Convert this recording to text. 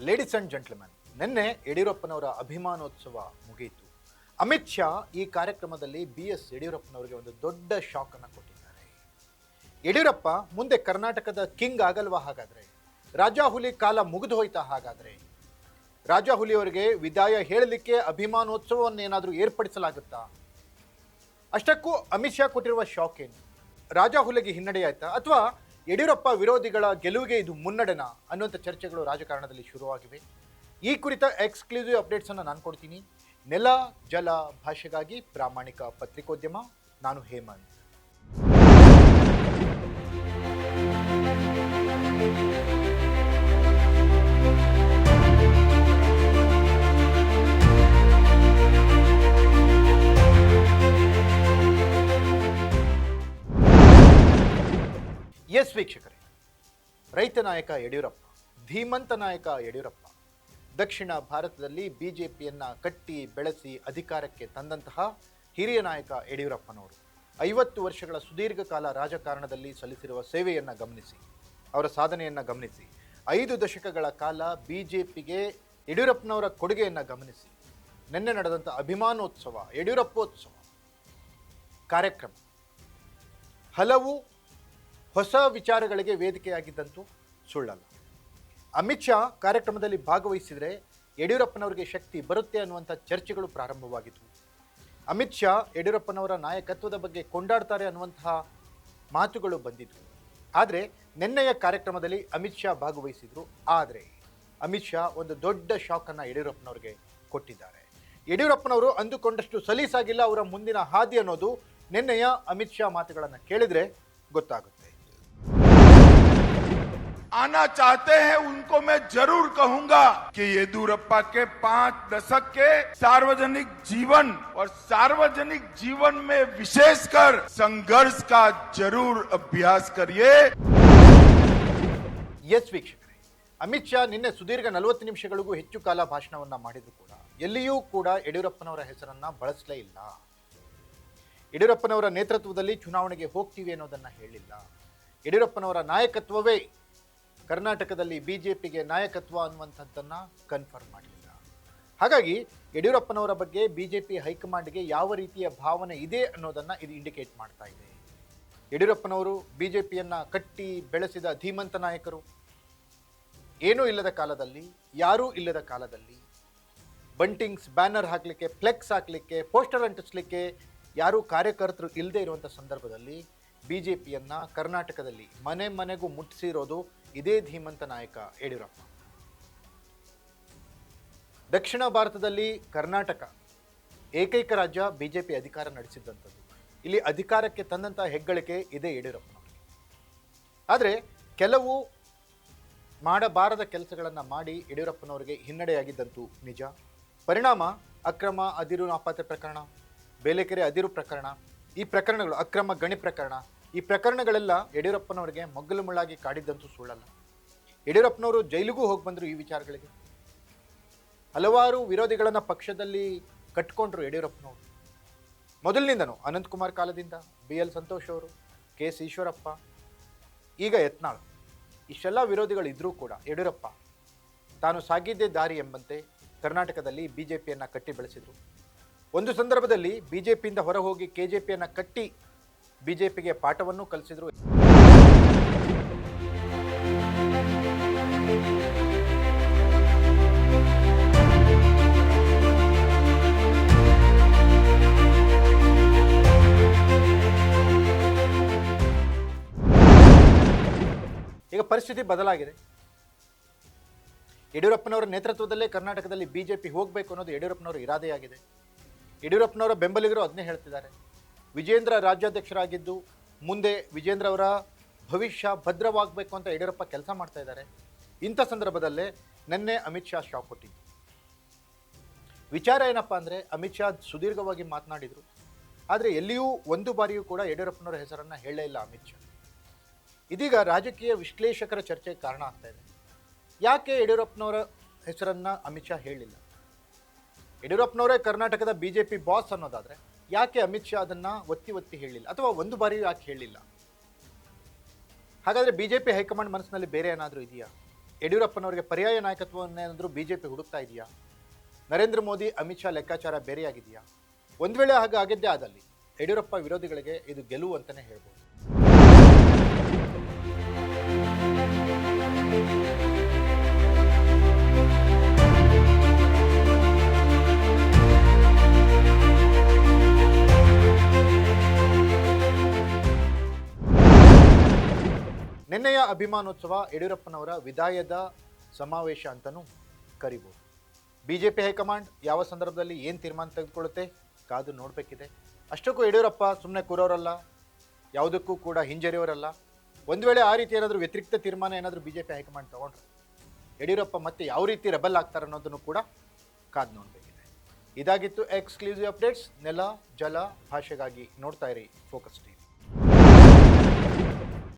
Ladies and gentleman, ನಿನ್ನೆ ಯಡಿಯೂರಪ್ಪನವರ ಅಭಿಮಾನೋತ್ಸವ ಮುಗಿಯಿತು. ಅಮಿತ್ ಶಾ ಈ ಕಾರ್ಯಕ್ರಮದಲ್ಲಿ BS ಯಡಿಯೂರಪ್ಪನವರಿಗೆ ಒಂದು ದೊಡ್ಡ ಶಾಕ್ ಅನ್ನು ಕೊಟ್ಟಿದ್ದಾರೆ. ಯಡಿಯೂರಪ್ಪ ಮುಂದೆ ಕರ್ನಾಟಕದ ಕಿಂಗ್ ಆಗಲ್ವಾ? ಹಾಗಾದ್ರೆ ರಾಜಾಹುಲಿ ಕಾಲ ಮುಗಿದು ಹೋಯ್ತಾ? ಹಾಗಾದ್ರೆ ರಾಜಾಹುಲಿಯವರಿಗೆ ವಿದಾಯ ಹೇಳಲಿಕ್ಕೆ ಅಭಿಮಾನೋತ್ಸವವನ್ನೇನಾದರೂ ಏರ್ಪಡಿಸಲಾಗುತ್ತಾ? ಅಷ್ಟಕ್ಕೂ ಅಮಿತ್ ಶಾ ಕೊಟ್ಟಿರುವ ಶಾಕ್ ಏನು? ರಾಜಾಹುಲಿಗೆ ಹಿನ್ನಡೆಯಾಯ್ತಾ ಅಥವಾ ಯಡಿಯೂರಪ್ಪ ವಿರೋಧಿಗಳ ಗೆಲುವಿಗೆ ಇದು ಮುನ್ನಡೆನಾ ಅನ್ನುವಂಥ ಚರ್ಚೆಗಳು ರಾಜಕಾರಣದಲ್ಲಿ ಶುರುವಾಗಿವೆ. ಈ ಕುರಿತ ಎಕ್ಸ್ಕ್ಲೂಸಿವ್ ಅಪ್ಡೇಟ್ಸನ್ನು ನಾನು ಕೊಡ್ತೀನಿ. ನೆಲ ಜಲ ಭಾಷೆಗಾಗಿ ಪ್ರಾಮಾಣಿಕ ಪತ್ರಿಕೋದ್ಯಮ, ನಾನು ಹೇಮಂತ್. ಎಸ್ ವೀಕ್ಷಕರೇ, ರೈತ ನಾಯಕ ಯಡಿಯೂರಪ್ಪ, ಧೀಮಂತ ನಾಯಕ ಯಡಿಯೂರಪ್ಪ, ದಕ್ಷಿಣ ಭಾರತದಲ್ಲಿ ಬಿಜೆಪಿಯನ್ನು ಕಟ್ಟಿ ಬೆಳೆಸಿ ಅಧಿಕಾರಕ್ಕೆ ತಂದಂತಹ ಹಿರಿಯ ನಾಯಕ ಯಡಿಯೂರಪ್ಪನವರು 50 ವರ್ಷಗಳ ಸುದೀರ್ಘ ಕಾಲ ರಾಜಕಾರಣದಲ್ಲಿ ಸಲ್ಲಿಸಿರುವ ಸೇವೆಯನ್ನು ಗಮನಿಸಿ, ಅವರ ಸಾಧನೆಯನ್ನು ಗಮನಿಸಿ, 5 ದಶಕಗಳ ಕಾಲ ಬಿಜೆಪಿಗೆ ಯಡಿಯೂರಪ್ಪನವರ ಕೊಡುಗೆಯನ್ನು ಗಮನಿಸಿ, ನಿನ್ನೆ ನಡೆದಂಥ ಅಭಿಮಾನೋತ್ಸವ, ಯಡಿಯೂರಪ್ಪೋತ್ಸವ ಕಾರ್ಯಕ್ರಮ ಹಲವು ಹೊಸ ವಿಚಾರಗಳಿಗೆ ವೇದಿಕೆಯಾಗಿದ್ದಂತೂ ಸುಳ್ಳಲ್ಲ. ಅಮಿತ್ ಶಾ ಕಾರ್ಯಕ್ರಮದಲ್ಲಿ ಭಾಗವಹಿಸಿದರೆ ಯಡಿಯೂರಪ್ಪನವರಿಗೆ ಶಕ್ತಿ ಬರುತ್ತೆ ಅನ್ನುವಂಥ ಚರ್ಚೆಗಳು ಪ್ರಾರಂಭವಾಗಿದ್ದವು. ಅಮಿತ್ ಶಾ ಯಡಿಯೂರಪ್ಪನವರ ನಾಯಕತ್ವದ ಬಗ್ಗೆ ಕೊಂಡಾಡ್ತಾರೆ ಅನ್ನುವಂತಹ ಮಾತುಗಳು ಬಂದಿದ್ವು. ಆದರೆ ನಿನ್ನೆಯ ಕಾರ್ಯಕ್ರಮದಲ್ಲಿ ಅಮಿತ್ ಶಾ ಭಾಗವಹಿಸಿದರು. ಆದರೆ ಅಮಿತ್ ಶಾ ಒಂದು ದೊಡ್ಡ ಶಾಕನ್ನು ಯಡಿಯೂರಪ್ಪನವರಿಗೆ ಕೊಟ್ಟಿದ್ದಾರೆ. ಯಡಿಯೂರಪ್ಪನವರು ಅಂದುಕೊಂಡಷ್ಟು ಸಲೀಸಾಗಿಲ್ಲ ಅವರ ಮುಂದಿನ ಹಾದಿ ಅನ್ನೋದು ನಿನ್ನೆಯ ಅಮಿತ್ ಶಾ ಮಾತುಗಳನ್ನು ಕೇಳಿದರೆ ಗೊತ್ತಾಗುತ್ತೆ. आना चाहते हैं उनको मैं जरूर कहूंगा कि येदियुरप्पा के 5 दशक के सार्वजनिक जीवन और सार्वजनिक जीवन में विशेषकर संघर्ष का जरूर अभ्यास करिए. ಎಸ್ ವೀಕ್ಷಕರೇ, ಅಮಿತ್ ಶಾ ನಿನ್ನೆ ಸುದೀರ್ಘ 40 ನಿಮಿಷಗಳಿಗೂ ಹೆಚ್ಚು ಕಾಲ ಭಾಷಣವನ್ನ ಮಾಡಿದ್ರು ಕೂಡ ಎಲ್ಲಿಯೂ ಕೂಡ ಯಡಿಯೂರಪ್ಪನವರ ಹೆಸರನ್ನ ಬಳಸಲೇ ಇಲ್ಲ. ಯಡಿಯೂರಪ್ಪನವರ ನೇತೃತ್ವದಲ್ಲಿ ಚುನಾವಣೆಗೆ ಹೋಗ್ತೀವಿ ಅನ್ನೋದನ್ನ ಹೇಳಿಲ್ಲ. ಯಡಿಯೂರಪ್ಪನವರ ನಾಯಕತ್ವವೇ ಕರ್ನಾಟಕದಲ್ಲಿ ಬಿಜೆಪಿಗೆ ನಾಯಕತ್ವ ಅನ್ನುವಂಥದ್ದನ್ನು ಕನ್ಫರ್ಮ್ ಮಾಡಲಿಲ್ಲ. ಹಾಗಾಗಿ ಯಡಿಯೂರಪ್ಪನವರ ಬಗ್ಗೆ ಬಿಜೆಪಿ ಹೈಕಮಾಂಡ್ಗೆ ಯಾವ ರೀತಿಯ ಭಾವನೆ ಇದೆ ಅನ್ನೋದನ್ನು ಇದು ಇಂಡಿಕೇಟ್ ಮಾಡ್ತಾ ಇದೆ. ಯಡಿಯೂರಪ್ಪನವರು ಬಿಜೆಪಿಯನ್ನು ಕಟ್ಟಿ ಬೆಳೆಸಿದ ಧೀಮಂತ ನಾಯಕರು. ಏನೂ ಇಲ್ಲದ ಕಾಲದಲ್ಲಿ, ಯಾರೂ ಇಲ್ಲದ ಕಾಲದಲ್ಲಿ ಬಂಟಿಂಗ್ಸ್, ಬ್ಯಾನರ್ ಹಾಕಲಿಕ್ಕೆ, ಫ್ಲೆಕ್ಸ್ ಹಾಕಲಿಕ್ಕೆ, ಪೋಸ್ಟರ್ ಅಂಟಿಸ್ಲಿಕ್ಕೆ ಯಾರೂ ಕಾರ್ಯಕರ್ತರು ಇಲ್ಲದೆ ಇರುವಂಥ ಸಂದರ್ಭದಲ್ಲಿ ಬಿಜೆಪಿಯನ್ನು ಕರ್ನಾಟಕದಲ್ಲಿ ಮನೆ ಮನೆಗೂ ಮುಟ್ಟಿಸಿರೋದು ಇದೇ ಧೀಮಂತ ನಾಯಕ ಯಡಿಯೂರಪ್ಪ. ದಕ್ಷಿಣ ಭಾರತದಲ್ಲಿ ಕರ್ನಾಟಕ ಏಕೈಕ ರಾಜ್ಯ ಬಿಜೆಪಿ ಅಧಿಕಾರ ನಡೆಸಿದ್ದಂಥದ್ದು. ಇಲ್ಲಿ ಅಧಿಕಾರಕ್ಕೆ ತಂದಂಥ ಹೆಗ್ಗಳಿಕೆ ಇದೇ ಯಡಿಯೂರಪ್ಪನವರಿಗೆ. ಆದರೆ ಕೆಲವು ಮಾಡಬಾರದ ಕೆಲಸಗಳನ್ನು ಮಾಡಿ ಯಡಿಯೂರಪ್ಪನವರಿಗೆ ಹಿನ್ನಡೆಯಾಗಿದ್ದಂತೂ ನಿಜ. ಪರಿಣಾಮ ಅಕ್ರಮ ಅದಿರು ನಾಪತ್ತೆ ಪ್ರಕರಣ, ಬೇಲೆಕೆರೆ ಅದಿರು ಪ್ರಕರಣ, ಈ ಪ್ರಕರಣಗಳು, ಅಕ್ರಮ ಗಣಿ ಪ್ರಕರಣ, ಈ ಪ್ರಕರಣಗಳೆಲ್ಲ ಯಡಿಯೂರಪ್ಪನವರಿಗೆ ಮಗ್ಗಲು ಮುಳ್ಳಾಗಿ ಕಾಡಿದ್ದಂತೂ ಸುಳ್ಳಲ್ಲ. ಯಡಿಯೂರಪ್ಪನವರು ಜೈಲಿಗೂ ಹೋಗಿ ಬಂದರು ಈ ವಿಚಾರಗಳಿಗೆ. ಹಲವಾರು ವಿರೋಧಿಗಳನ್ನು ಪಕ್ಷದಲ್ಲಿ ಕಟ್ಕೊಂಡ್ರು ಯಡಿಯೂರಪ್ಪನವರು. ಮೊದಲಿನಿಂದನೂ ಅನಂತಕುಮಾರ್ ಕಾಲದಿಂದ BL ಸಂತೋಷ್ ಅವರು, KS ಈಶ್ವರಪ್ಪ, ಈಗ ಯತ್ನಾಳ್, ಇಷ್ಟೆಲ್ಲ ವಿರೋಧಿಗಳು ಇದ್ದರೂ ಕೂಡ ಯಡಿಯೂರಪ್ಪ ತಾನು ಸಾಗಿದ್ದೇ ದಾರಿ ಎಂಬಂತೆ ಕರ್ನಾಟಕದಲ್ಲಿ ಬಿಜೆಪಿಯನ್ನು ಕಟ್ಟಿ ಬೆಳೆಸಿದರು. ಒಂದು ಸಂದರ್ಭದಲ್ಲಿ ಬಿಜೆಪಿಯಿಂದ ಹೊರ ಹೋಗಿ KJPಯನ್ನು ಕಟ್ಟಿ ಬಿಜೆಪಿಗೆ ಪಾಠವನ್ನು ಕಲಿಸಿದರು. ಈಗ ಪರಿಸ್ಥಿತಿ ಬದಲಾಗಿದೆ. ಯಡಿಯೂರಪ್ಪನವರ ನೇತೃತ್ವದಲ್ಲೇ ಕರ್ನಾಟಕದಲ್ಲಿ ಬಿಜೆಪಿ ಹೋಗಬೇಕು ಅನ್ನೋದು ಯಡಿಯೂರಪ್ಪನವರ ಇರಾದೆಯಾಗಿದೆ. ಯಡಿಯೂರಪ್ಪನವರ ಬೆಂಬಲಿಗರು ಅದನ್ನೇ ಹೇಳ್ತಿದ್ದಾರೆ. ವಿಜೇಂದ್ರ ರಾಜ್ಯಾಧ್ಯಕ್ಷರಾಗಿದ್ದು ಮುಂದೆ ವಿಜೇಂದ್ರ ಅವರ ಭವಿಷ್ಯ ಭದ್ರವಾಗಬೇಕು ಅಂತ ಯಡಿಯೂರಪ್ಪ ಕೆಲಸ ಮಾಡ್ತಾ ಇದ್ದಾರೆ. ಇಂಥ ಸಂದರ್ಭದಲ್ಲೇ ನಿನ್ನೆ ಅಮಿತ್ ಶಾ ಶಾಕ್ ಕೊಟ್ಟಿದ್ದು. ವಿಚಾರ ಏನಪ್ಪ ಅಂದರೆ, ಅಮಿತ್ ಶಾ ಸುದೀರ್ಘವಾಗಿ ಮಾತನಾಡಿದರು. ಆದರೆ ಎಲ್ಲಿಯೂ ಒಂದು ಬಾರಿಯೂ ಕೂಡ ಯಡಿಯೂರಪ್ಪನವರ ಹೆಸರನ್ನು ಹೇಳಲೇ ಇಲ್ಲ ಅಮಿತ್ ಶಾ. ಇದೀಗ ರಾಜಕೀಯ ವಿಶ್ಲೇಷಕರ ಚರ್ಚೆಗೆ ಕಾರಣ ಆಗ್ತಾ ಇದೆ. ಯಾಕೆ ಯಡಿಯೂರಪ್ಪನವರ ಹೆಸರನ್ನು ಅಮಿತ್ ಶಾ ಹೇಳಲಿಲ್ಲ? ಯಡಿಯೂರಪ್ಪನವರೇ ಕರ್ನಾಟಕದ ಬಿಜೆಪಿ ಬಾಸ್ ಅನ್ನೋದಾದರೆ ಯಾಕೆ ಅಮಿತ್ ಶಾ ಅದನ್ನು ಒತ್ತಿ ಹೇಳಿಲ್ಲ, ಅಥವಾ ಒಂದು ಬಾರಿಯೂ ಯಾಕೆ ಹೇಳಿಲ್ಲ? ಹಾಗಾದರೆ ಬಿಜೆಪಿ ಹೈಕಮಾಂಡ್ ಮನಸ್ಸಿನಲ್ಲಿ ಬೇರೆ ಏನಾದರೂ ಇದೆಯಾ? ಯಡಿಯೂರಪ್ಪನವರಿಗೆ ಪರ್ಯಾಯ ನಾಯಕತ್ವವನ್ನೇನಾದರೂ ಬಿಜೆಪಿ ಹುಡುಕ್ತಾ ಇದೆಯಾ? ನರೇಂದ್ರ ಮೋದಿ ಅಮಿತ್ ಶಾ ಲೆಕ್ಕಾಚಾರ ಬೇರೆಯಾಗಿದೆಯಾ? ಒಂದು ವೇಳೆ ಆಗಿದ್ದೇ ಆದಲ್ಲಿ ಯಡಿಯೂರಪ್ಪ ವಿರೋಧಿಗಳಿಗೆ ಇದು ಗೆಲುವು ಅಂತಲೇ ಹೇಳ್ಬೋದು. ನಿನ್ನೆಯ ಅಭಿಮಾನೋತ್ಸವ ಯಡಿಯೂರಪ್ಪನವರ ವಿದಾಯದ ಸಮಾವೇಶ ಅಂತಲೂ ಕರಿಬೋದು. ಬಿಜೆಪಿ ಹೈಕಮಾಂಡ್ ಯಾವ ಸಂದರ್ಭದಲ್ಲಿ ಏನು ತೀರ್ಮಾನ ತೆಗೆದುಕೊಳ್ಳುತ್ತೆ ಕಾದು ನೋಡಬೇಕಿದೆ. ಅಷ್ಟಕ್ಕೂ ಯಡಿಯೂರಪ್ಪ ಸುಮ್ಮನೆ ಕೂರೋರಲ್ಲ, ಯಾವುದಕ್ಕೂ ಕೂಡ ಹಿಂಜರಿಯವರಲ್ಲ. ಒಂದು ವೇಳೆ ಆ ರೀತಿ ಏನಾದರೂ ವ್ಯತಿರಿಕ್ತ ತೀರ್ಮಾನ ಏನಾದರೂ ಬಿಜೆಪಿ ಹೈಕಮಾಂಡ್ ತಗೊಂಡ್ರೆ ಯಡಿಯೂರಪ್ಪ ಮತ್ತೆ ಯಾವ ರೀತಿ ರೆಬಲ್ ಆಗ್ತಾರೆ ಅನ್ನೋದನ್ನು ಕೂಡ ಕಾದು ನೋಡಬೇಕಿದೆ. ಇದಾಗಿತ್ತು ಎಕ್ಸ್ಕ್ಲೂಸಿವ್ ಅಪ್ಡೇಟ್ಸ್. ನೆಲ, ಜಲ, ಭಾಷೆಗಾಗಿ ನೋಡ್ತಾ ಇರಿ ಫೋಕಸ್ ಟಿವಿ.